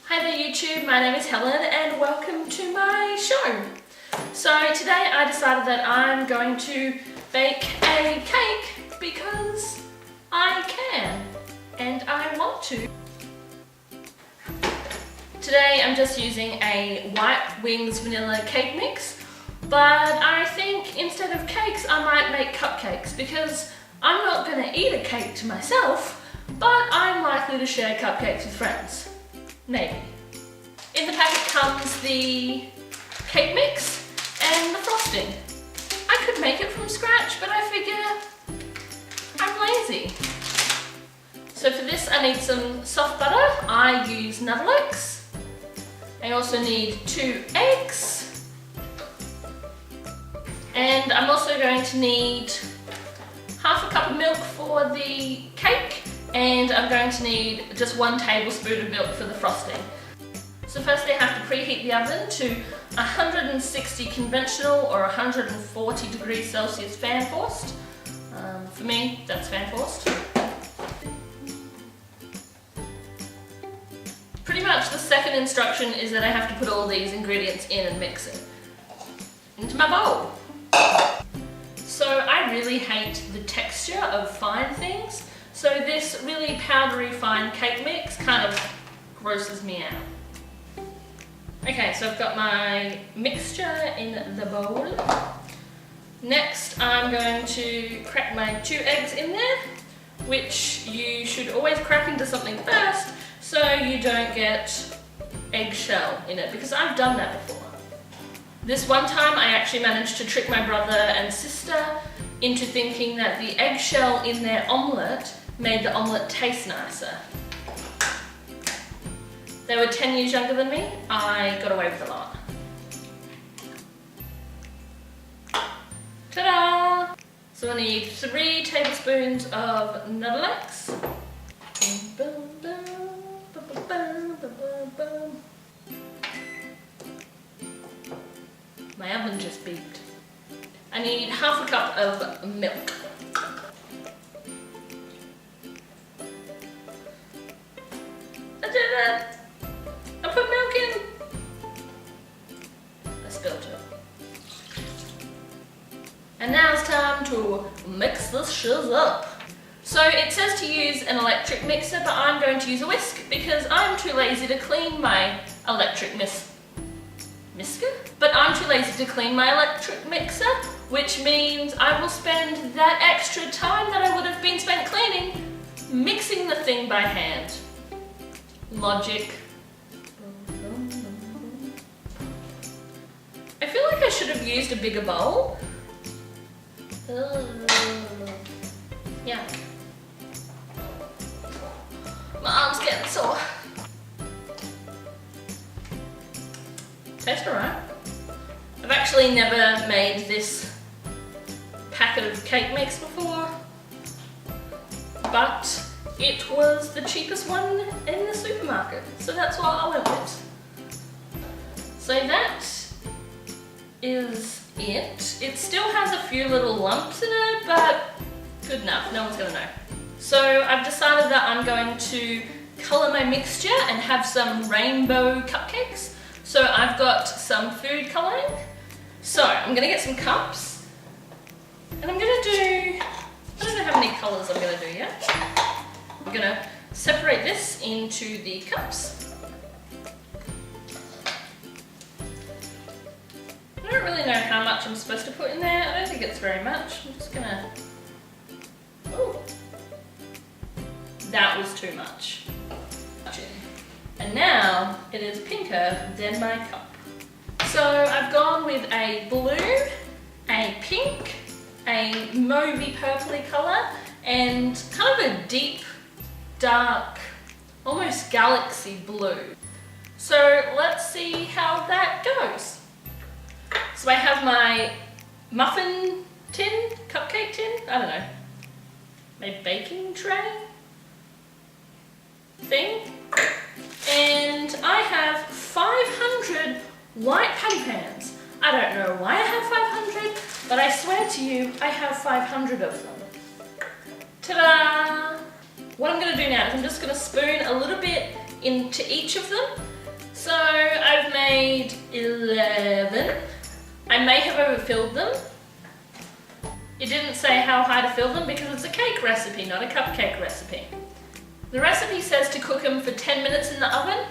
Hi there YouTube, my name is Helen and welcome to my show. So today I decided that I'm going to bake a cake because I can and I want to. Today I'm just using a White Wings vanilla cake mix, but I think instead of cakes I might make cupcakes because I'm not going to eat a cake to myself, but I'm likely to share cupcakes with friends. Maybe. In the packet comes the cake mix and the frosting. I could make it from scratch, but I figure I'm lazy. So for this I need some soft butter. I use Cupcakes. I also need 2 eggs. And I'm also going to need half a cup of milk for the cake, and I'm going to need just 1 tablespoon of milk for the frosting. So firstly I have to preheat the oven to 160 conventional or 140 degrees Celsius fan forced. For me, that's fan forced. Pretty much the second instruction is that I have to put all these ingredients in and mix it into my bowl. So I really hate the texture of fine things, so this really powdery fine cake mix kind of grosses me out. Okay, so I've got my mixture in the bowl. Next I'm going to crack my 2 eggs in there, which you should always crack into something first so you don't get eggshell in it, because I've done that before. This one time I actually managed to trick my brother and sister into thinking that the eggshell in their omelette made the omelette taste nicer. They were 10 years younger than me. I got away with a lot. Ta-da! So I need 3 tablespoons of Cupcakes. My oven just beeped. I need half a cup of milk. I did it! I put milk in! I spilled it. And now it's time to mix this shiz up. So it says to use an electric mixer, but I'm going to use a whisk because I'm too lazy to clean my electric mixer? But I'm too lazy to clean my electric mixer, which means I will spend that extra time that I would have been spent cleaning mixing the thing by hand. Logic. I feel like I should have used a bigger bowl. Yeah. My arm's getting sore. Tastes alright. I've actually never made this packet of cake mix before, but it was the cheapest one in the supermarket, so that's what I went with. So that is it. It still has a few little lumps in it, but good enough, no one's gonna know. So I've decided that I'm going to colour my mixture and have some rainbow cupcakes. So I've got some food colouring. So I'm gonna get some cups, and I'm gonna do, I don't know how many colours I'm gonna do yet. I'm gonna separate this into the cups. I don't really know how much I'm supposed to put in there. I don't think it's very much. I'm just gonna, oh, that was too much. And now it is pinker than my cup. So I've gone with a blue, a pink, a mauvey purpley colour, and kind of a deep, dark, almost galaxy blue. So let's see how that goes. So I have my muffin tin, cupcake tin, I don't know, my baking tray thing. And I have 500 white patty pans. I don't know why I have 500, but I swear to you, I have 500 of them. Ta-da! What I'm going to do now is I'm just going to spoon a little bit into each of them So I've made 11. I may have overfilled them. It didn't say how high to fill them because it's a cake recipe, not a cupcake recipe. The recipe says to cook them for 10 minutes in the oven.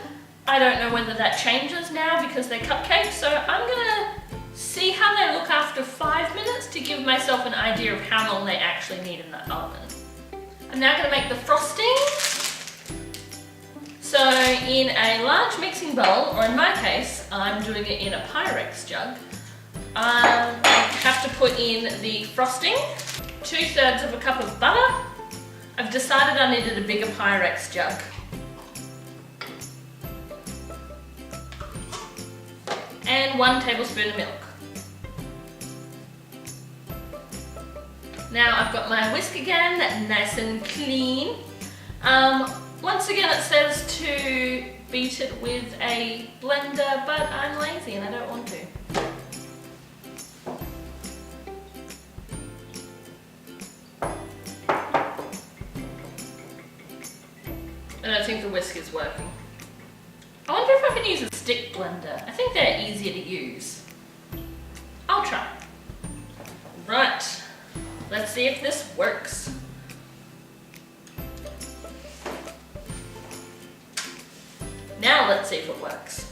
I don't know whether that changes now because they're cupcakes, so I'm gonna see how they look after 5 minutes to give myself an idea of how long they actually need in the oven. I'm now gonna make the frosting. So in a large mixing bowl, or in my case, I'm doing it in a Pyrex jug, I have to put in the frosting, 2/3 of a cup of butter. I've decided I needed a bigger Pyrex jug. And 1 tablespoon of milk. Now I've got my whisk again, nice and clean. Once again it says to beat it with a blender, but I'm lazy and I don't want to. I don't think the whisk is working. I wonder if I can use a stick blender. I think they're easier to use. I'll try. Right, let's see if this works. Now let's see if it works.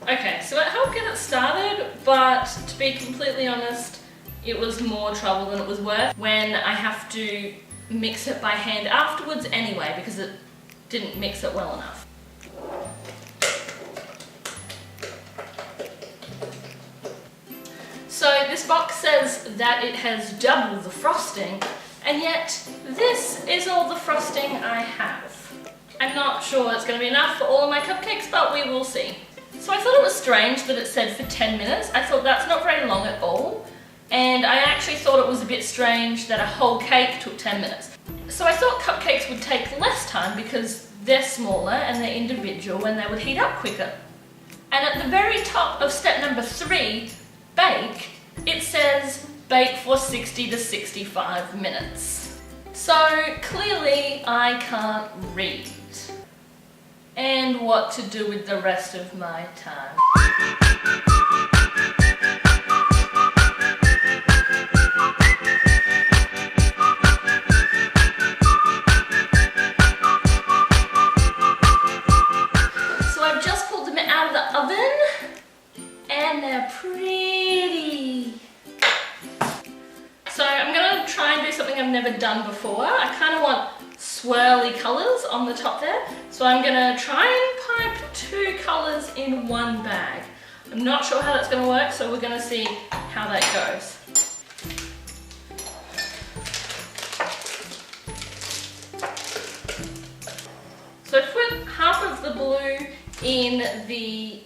Okay, so it helped get it started, but to be completely honest, it was more trouble than it was worth when I have to mix it by hand afterwards anyway, because it didn't mix it well enough. So this box says that it has double the frosting, and yet this is all the frosting I have. I'm not sure it's going to be enough for all of my cupcakes, but we will see. So I thought it was strange that it said for 10 minutes. I thought that's not very long at all. And I actually thought it was a bit strange that a whole cake took 10 minutes. So I thought cupcakes would take less time because they're smaller and they're individual and they would heat up quicker. And at the very top of step number 3, bake, it says bake for 60 to 65 minutes. So clearly I can't read. And what to do with the rest of my time. So I've just pulled them out of the oven and they're pretty. So I'm going to try and do something I've never done before. I kind of want swirly colours on the top there. So I'm going to try and pipe 2 colours in one bag. I'm not sure how that's going to work, so we're going to see how that goes. So I put half of the blue in the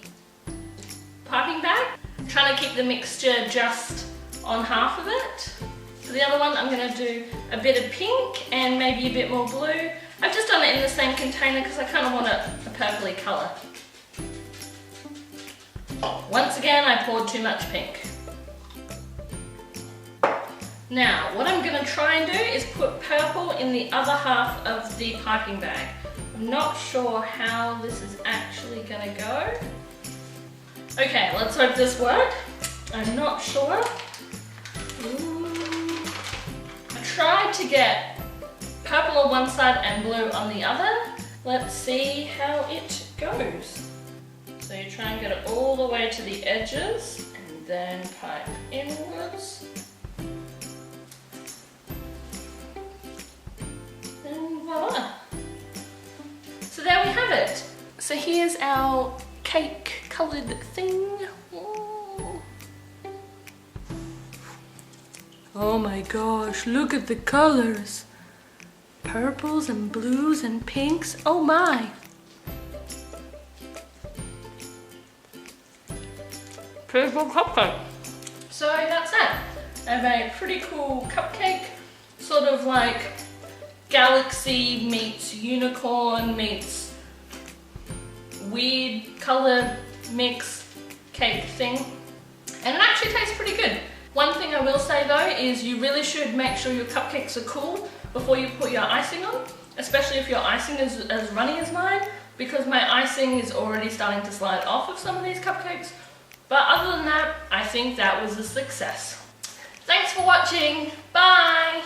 piping bag. I'm trying to keep the mixture just on half of it. For the other one, I'm going to do a bit of pink and maybe a bit more blue. I've just done it in the same container because I kind of want a purpley colour. Once again, I poured too much pink. Now, what I'm going to try and do is put purple in the other half of the piping bag. I'm not sure how this is actually going to go. Okay, let's hope this works. I'm not sure. I tried to get purple on one side and blue on the other. Let's see how it goes. So you try and get it all the way to the edges and then pipe inwards. And voila. So there we have it. So here's our cake coloured thing. Oh my gosh, look at the colours. Purples and blues and pinks, oh my. Purple cupcake. So that's it. I have a pretty cool cupcake, sort of like galaxy meets unicorn meets weird color mix cake thing, and it actually tastes pretty good. One thing I will say though is you really should make sure your cupcakes are cool before you put your icing on, especially if your icing is as runny as mine, because my icing is already starting to slide off of some of these cupcakes. But other than that, I think that was a success. Thanks for watching. Bye!